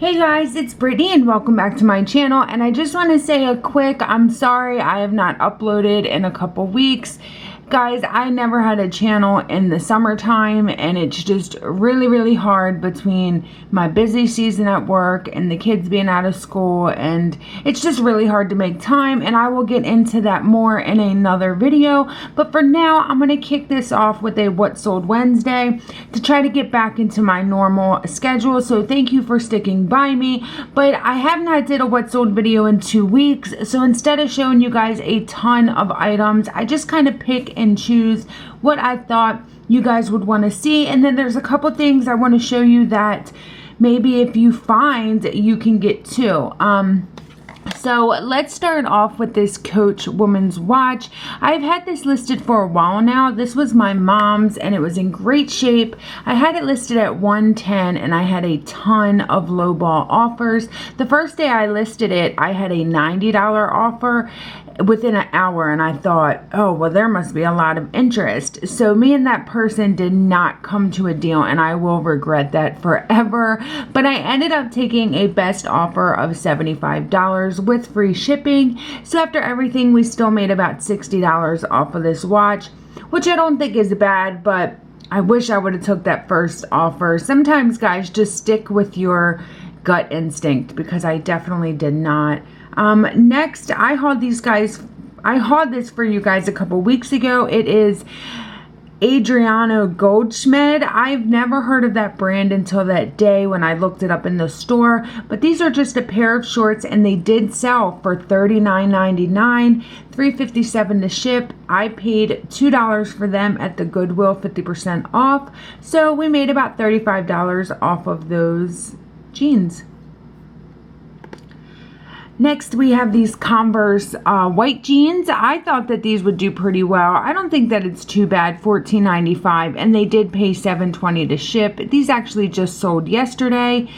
Hey guys, it's Brittany and welcome back to my channel, and I just want to say a quick I'm sorry I have not uploaded in a couple weeks. Guys, I never had a channel in the summertime, and it's just really hard between my busy season at work and the kids being out of school, and it's just really hard to make time, and I will get into that more in another video. But for now, I'm going to kick this off with a What Sold Wednesday to try to get back into my normal schedule. So thank you for sticking by me, but I have not did a What Sold video in 2 weeks, so instead of showing you guys a ton of items, I just kind of pick and choose what I thought you guys would want to see. And then there's a couple things I want to show you that maybe if you find you can get too. So let's start off with this Coach woman's watch. I've had this listed for a while now. This was my mom's and it was in great shape. I had it listed at $110 and I had a ton of lowball offers. The first day I listed it, I had a $90 offer within an hour, and I thought, oh, well, there must be a lot of interest. So me and that person did not come to a deal, and I will regret that forever. But I ended up taking a best offer of $75 with free shipping. So after everything, we still made about $60 off of this watch, which I don't think is bad, but I wish I would have took that first offer. Sometimes, guys, just stick with your gut instinct, because I definitely did not. Next, I hauled this for you guys a couple weeks ago. It is Adriano Goldschmidt. I've never heard of that brand until that day when I looked it up in the store, but these are just a pair of shorts, and they did sell for $39.99, $3.57 to ship. I paid $2 for them at the Goodwill, 50% off, so we made about $35 off of those jeans. Next, we have these Converse white jeans. I thought that these would do pretty well. I don't think that it's too bad, $14.95, and they did pay $7.20 to ship. These actually just sold yesterday.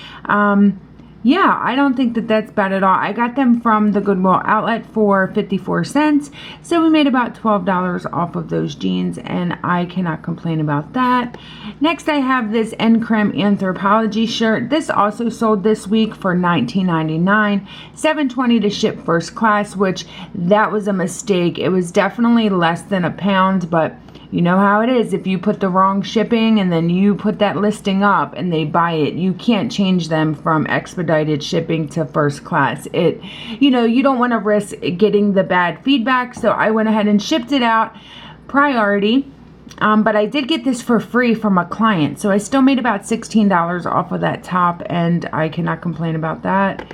Yeah, I don't think that that's bad at all. I got them from the Goodwill outlet for 54 cents. So we made about $12 off of those jeans, and I cannot complain about that. Next, I have this Encrem Anthropologie shirt. This also sold this week for $19.99, $7.20 to ship first class, which that was a mistake. It was definitely less than a pound, but you know how it is. If you put the wrong shipping and then you put that listing up and they buy it, you can't change them from expedited shipping to first class. You don't want to risk getting the bad feedback. So I went ahead and shipped it out priority. But I did get this for free from a client. So I still made about $16 off of that top, and I cannot complain about that.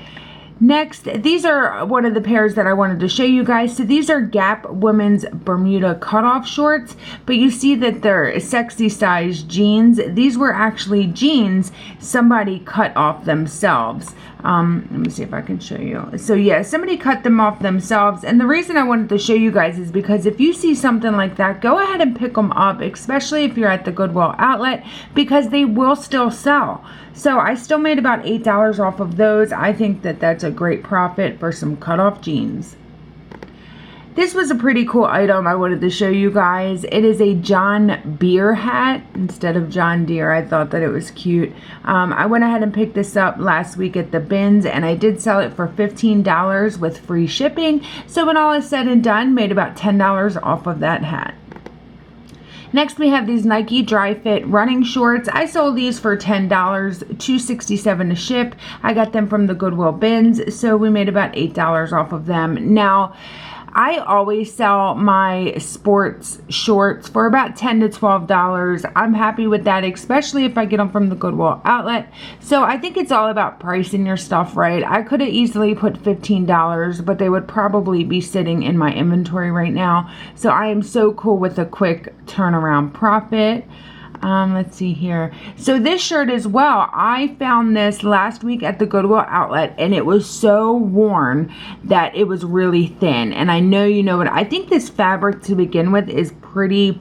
Next, these are one of the pairs that I wanted to show you guys. So these are Gap Women's Bermuda cutoff shorts, but you see that they're sexy size jeans. These were actually jeans somebody cut off themselves. Let me see if I can show you. So yeah, somebody cut them off themselves, and the reason I wanted to show you guys is because if you see something like that, go ahead and pick them up, especially if you're at the Goodwill outlet, because they will still sell. So I still made about $8 off of those. I think that that's a great profit for some cutoff jeans. This was a pretty cool item I wanted to show you guys. It is a John Deere hat instead of John Deere. I thought that it was cute. I went ahead and picked this up last week at the bins, and I did sell it for $15 with free shipping. So when all is said and done, made about $10 off of that hat. Next, we have these Nike Dry Fit running shorts. I sold these for $10, $2.67 to ship. I got them from the Goodwill bins, so we made about $8 off of them. Now, I always sell my sports shorts for about $10 to $12. I'm happy with that, especially if I get them from the Goodwill outlet. So I think it's all about pricing your stuff right. I could have easily put $15, but they would probably be sitting in my inventory right now. So I am so cool with a quick turnaround profit. Let's see here. So this shirt as well, I found this last week at the Goodwill outlet, and it was so worn that it was really thin. And I know you know what, I think this fabric to begin with is pretty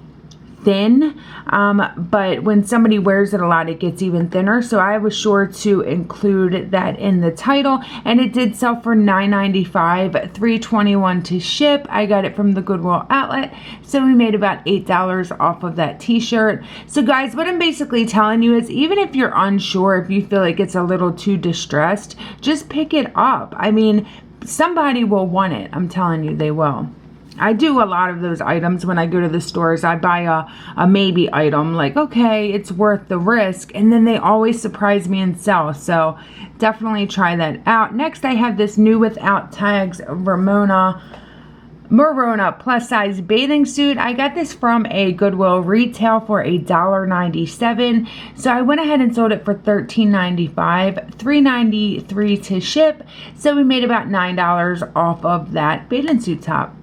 thin, but when somebody wears it a lot, it gets even thinner. So I was sure to include that in the title, and it did sell for $9.95, $3.21 to ship. I got it from the Goodwill outlet, so we made about $8 off of that t-shirt. So guys, what I'm basically telling you is, even if you're unsure, if you feel like it's a little too distressed, just pick it up. I mean, somebody will want it. I'm telling you, they will. I do a lot of those items when I go to the stores. I buy a maybe item, like, okay, it's worth the risk, and then they always surprise me and sell. So definitely try that out. Next, I have this new without tags Morona plus size bathing suit. I got this from a Goodwill retail for $1.97. So I went ahead and sold it for $13.95, $3.93 to ship. So we made about $9 off of that bathing suit top.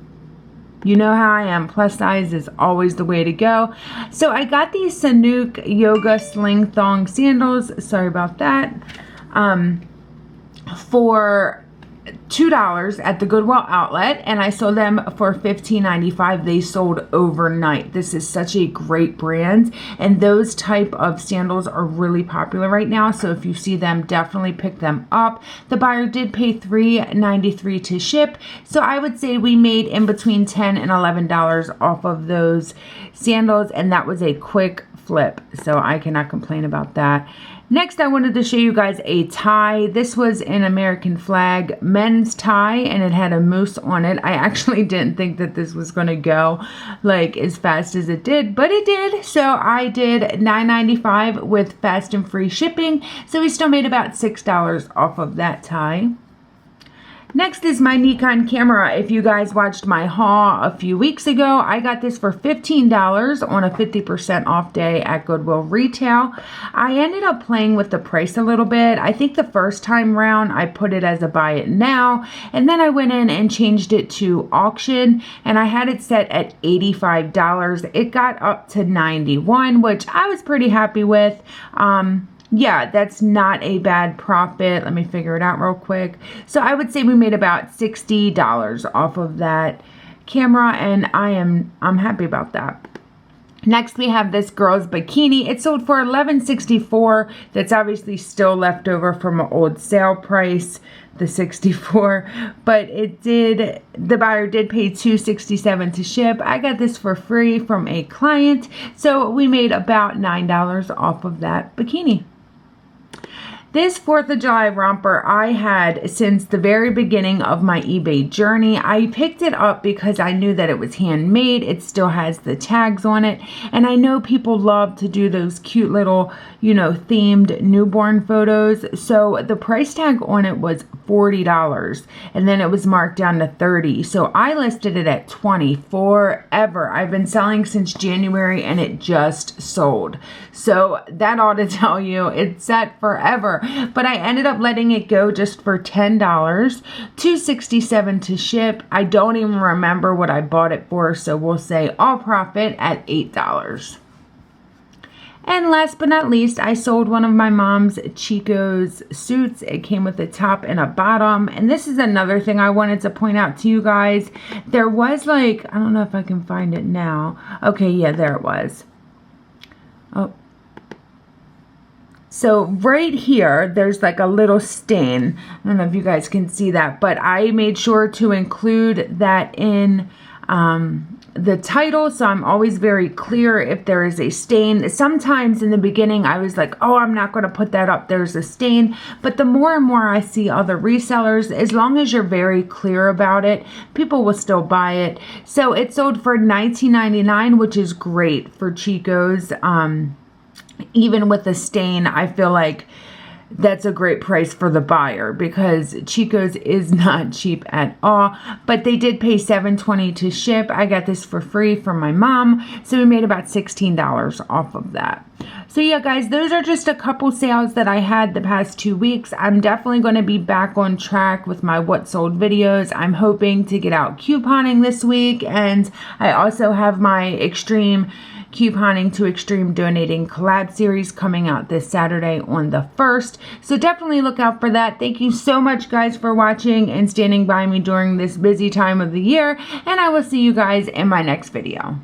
You know how I am. Plus size is always the way to go. So I got these Sanuk Yoga Sling Thong sandals. Sorry about that. For $2 at the Goodwill outlet, and I sold them for $15.95. They sold overnight. This is such a great brand, and those type of sandals are really popular right now. So if you see them, definitely pick them up. The buyer did pay $3.93 to ship, so I would say we made in between $10 and $11 off of those sandals, and that was a quick flip, so I cannot complain about that. Next, I wanted to show you guys a tie. This was an American flag men's tie, and it had a moose on it. I actually didn't think that this was going to go like as fast as it did, but it did. So I did $9.95 with fast and free shipping. So we still made about $6 off of that tie. Next is my Nikon camera. If you guys watched my haul a few weeks ago, I got this for $15 on a 50% off day at Goodwill retail. I ended up playing with the price a little bit. I think the first time round I put it as a buy it now, and then I went in and changed it to auction, and I had it set at $85. It got up to $91, which I was pretty happy with. Yeah, that's not a bad profit. Let me figure it out real quick. So I would say we made about $60 off of that camera, and I'm happy about that. Next, we have this girl's bikini. It sold for $11.64. That's obviously still left over from an old sale price, the $64, but the buyer did pay $2.67 to ship. I got this for free from a client, so we made about $9 off of that bikini. This 4th of July romper I had since the very beginning of my eBay journey. I picked it up because I knew that it was handmade. It still has the tags on it. And I know people love to do those cute little, themed newborn photos. So the price tag on it was $40. And then it was marked down to $30. So I listed it at $20 forever. I've been selling since January, and it just sold. So that ought to tell you it's set forever. But I ended up letting it go just for $10, $2.67 to ship. I don't even remember what I bought it for, so we'll say all profit at $8. And last but not least, I sold one of my mom's Chico's suits. It came with a top and a bottom. And this is another thing I wanted to point out to you guys. There was I don't know if I can find it now. Okay, yeah, there it was. Oh. So right here, there's like a little stain. I don't know if you guys can see that, but I made sure to include that in the title, so I'm always very clear if there is a stain. Sometimes in the beginning, I was like, oh, I'm not going to put that up, there's a stain. But the more and more I see other resellers, as long as you're very clear about it, people will still buy it. So it sold for $19.99, which is great for Chico's. Even with the stain, I feel like that's a great price for the buyer, because Chico's is not cheap at all. But they did pay $7.20 to ship. I got this for free from my mom, so we made about $16 off of that. So yeah, guys, those are just a couple sales that I had the past 2 weeks. I'm definitely going to be back on track with my what sold videos. I'm hoping to get out couponing this week, and I also have my extreme couponing to extreme donating collab series coming out this Saturday on the 1st. So definitely look out for that. Thank you so much, guys, for watching and standing by me during this busy time of the year, and I will see you guys in my next video.